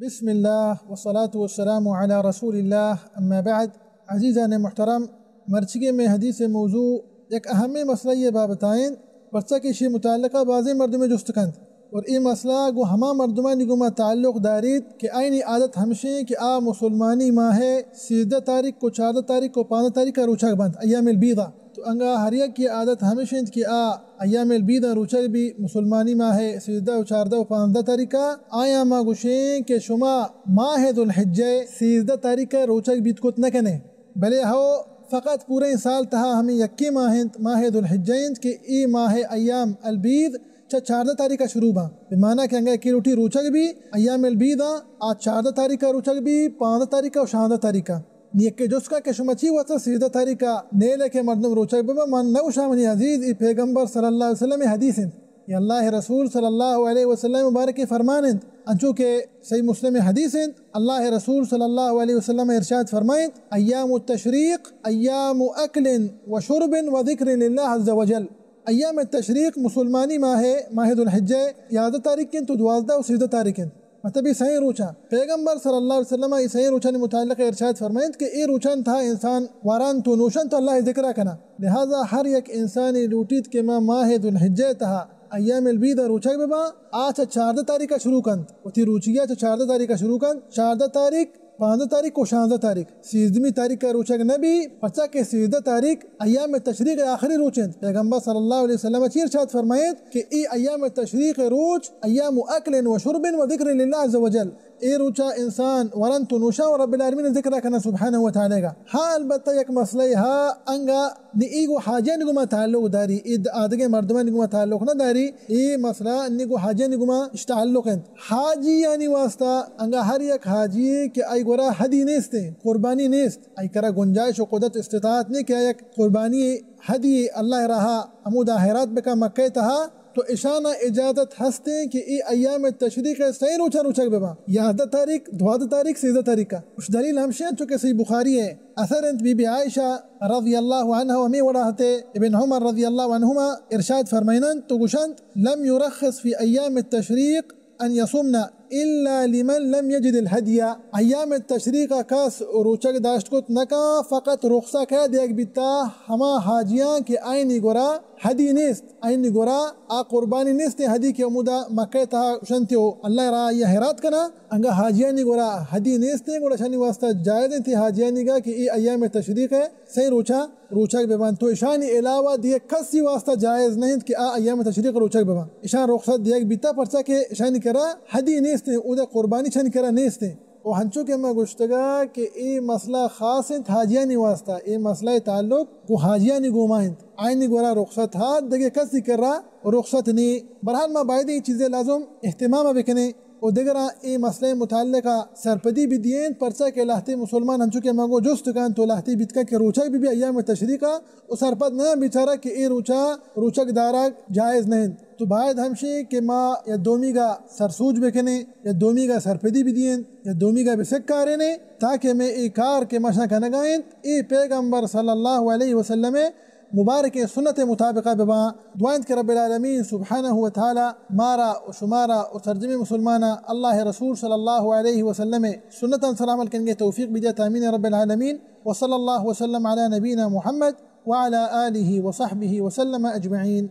بسم الله والصلاة والسلام على رسول الله اما بعد عزیزان محترم مرچگے میں حدیث موضوع ایک اہم مسئلہ یہ بابتائیں برچہ کے شی متعلقہ بعضی مردم جستکند اور یہ مسئلہ گو ہما مردمہ نگما تعلق دارید کہ آئینی عادت ہمشیں کہ مسلمانی ماہ 13 تاریخ کو 14 تاریخ کو 15 تاریخ کا روچہ بند ایام البیضہ تو انگا ہر یک کی عادت ہمشیں کہ ایام البیضہ روچہ بھی مسلمانی ماہ 13 و 14 و 15 تاریخ کا آیا ما گوشیں کہ شما ماہ ذو الحجہ 13 تاریخ کا روچہ بیت کت نہ کنے بلے ہو فقط پورے سال تہا ہمیں یکی ماہ ذو الحجہ کہ ای ماہ ایام البیض 14 تاریخ کا شروع با بمعنی کہ انگا کی روٹی روچک بھی ایام البیض آج 14 تاریخ کا روچک بھی 15 تاریخ کا و 16 تاریخ کا نیک جس کا کہ شما چی واسطہ 13 تاریخ کا نیلے کے مردم روچک بابا من نو شامنی عزیز ای پیغمبر صلی اللہ علیہ وسلم حدیث یا اللہ رسول صلی اللہ علیہ وسلم مبارک فرمانند انچو کہ صحیح مسلم حدیث اللہ رسول صلی اللہ علیہ وسلم ارشاد فرمائیں ایام التشریق ایام اکل و شرب و ذکر للہ عز وجل ایام التشریق مسلمانی ماہ ذو الحجہ 11 تاریخ کن تو 12 و 13 تاریخ کن مطلب یہ صحیح روچہ پیغمبر صلی اللہ علیہ وسلم یہ صحیح روچہ نے متعلق ارشاد فرمائیں کہ یہ روچن تھا انسان واران تو نوشن تو اللہ ذکرہ کنا لہذا ہر یک انسانی لوٹیت کے ماہ ذو الحجہ تھا ایام البیض روچہ ببا آج 14 تاریخ کا شروع کند و تی روچیہ 14 تاریخ کا شروع کند 14 تاریخ 15 تاریخ کو 16 تاریخ 13 تاریخ کا روچک نبی پچا کہ 13 تاریخ ایام تشریق آخری روچند پیغمبر صلی اللہ علیہ وسلم ارشاد فرمائیں کہ ای ایام تشریق روچ ایام اکل و شرب و ذکر للہ عز وجل ای روچا انسان ورن تو نوشا و رب العالمین ذکر کنا سبحانہ و تعالی گا ہاں البتہ یک مسئلہ انگا نیگو حاجہ نگما تعلق داری اید آدھگے مردمہ نگما تعلق نہ داری ای مسئلہ نیگو حاجہ نگما اشتعلق ہیں حاجی یعنی واسطہ انگا ہر یک حاجی کہ ای گورا حدی نیست قربانی نیست ای کرا گنجائش و قدرت استطاعت نہیں کہ یک قربانی حدی اللہ رہا امودہ حیرات بکا مکہ تہا تو اشانہ اجازت ہستے کہ ای ایام تشریق صحیح روچک ببا 11 تاریخ 12 تاریخ 13 تاریخ کا اس دلیل ہمشہ چونکہ صحیح بخاری ہے اثر انت بی بی عائشہ رضی اللہ عنہ ومی وراہتے ابن عمر رضی اللہ عنہما ارشاد فرمائنن تو گوشند لم يرخص في ایام التشریق ان يصمنا الا لمن لم يجد الهدي ایام التشریق کاس روچک داشت کت نکا فقط رخصہ کیا دیکھ بیتا ہما حاجیاں کہ آئینی گورا حدی نیست آئینی گورا قربانی نیست حدی کے عمودہ مکہ تہا شنتی ہو اللہ را یہ حیرات کنا انگا حاجیانی گورا حدی نیست گورا شانی واسطہ جائز تھی حاجیانی گا کہ ای ایام تشریق ہے صحیح روچک ببان تو اشانی علاوہ دیے کسی واسطہ جائز نہیں کہ ایام تشریق روچک ببان اشان رخصت دیکھ بیتا پرچا کہ اشانی کرا حدی نیست او دے قربانی چھن کرا نیست او ہنچو کہ میں گوشتگا کہ ای مسئلہ خاص انت حاجیانی واسطہ ای مسئلہ تعلق کو حاجیانی گومائند آئینی گورا رخصت ہاتھ دگے کسی کر رہا رخصت نہیں برحال ما باید یہ چیزیں لازم اہتمام بکنے اور دیگرہ ای مسئلہ متعلقہ سرپدی بھی دین پرچا کہ لہتی مسلمان ہنچو کہ مانگو جست کان تو لہتی بیتکا کہ روچک بھی ایام تشریقہ اور سرپد نہ بیچارہ کہ ای روچک دارا جائز نہیں تو باید ہمشی کہ ما یا دومی کا سرسوج بکنے یا دومی کا سرپدی بھی دین یا دومی کا بسک کارنے تاکہ میں ای کار کے مشنہ کنگائیں ای پیغمبر صلی اللہ علیہ وسلم مبارک سنت مطابقہ ببا دعائیں کہ رب العالمین سبحانہ وتعالی مارا و شمارا و ترجمہ مسلمانہ اللہ رسول صلی اللہ علیہ وسلم سنتا سلام الکنگے توفیق بدیت آمین رب العالمین وصلی اللہ وسلم علی نبینا محمد وعلى آلہ وصحبہ وسلم اجمعین.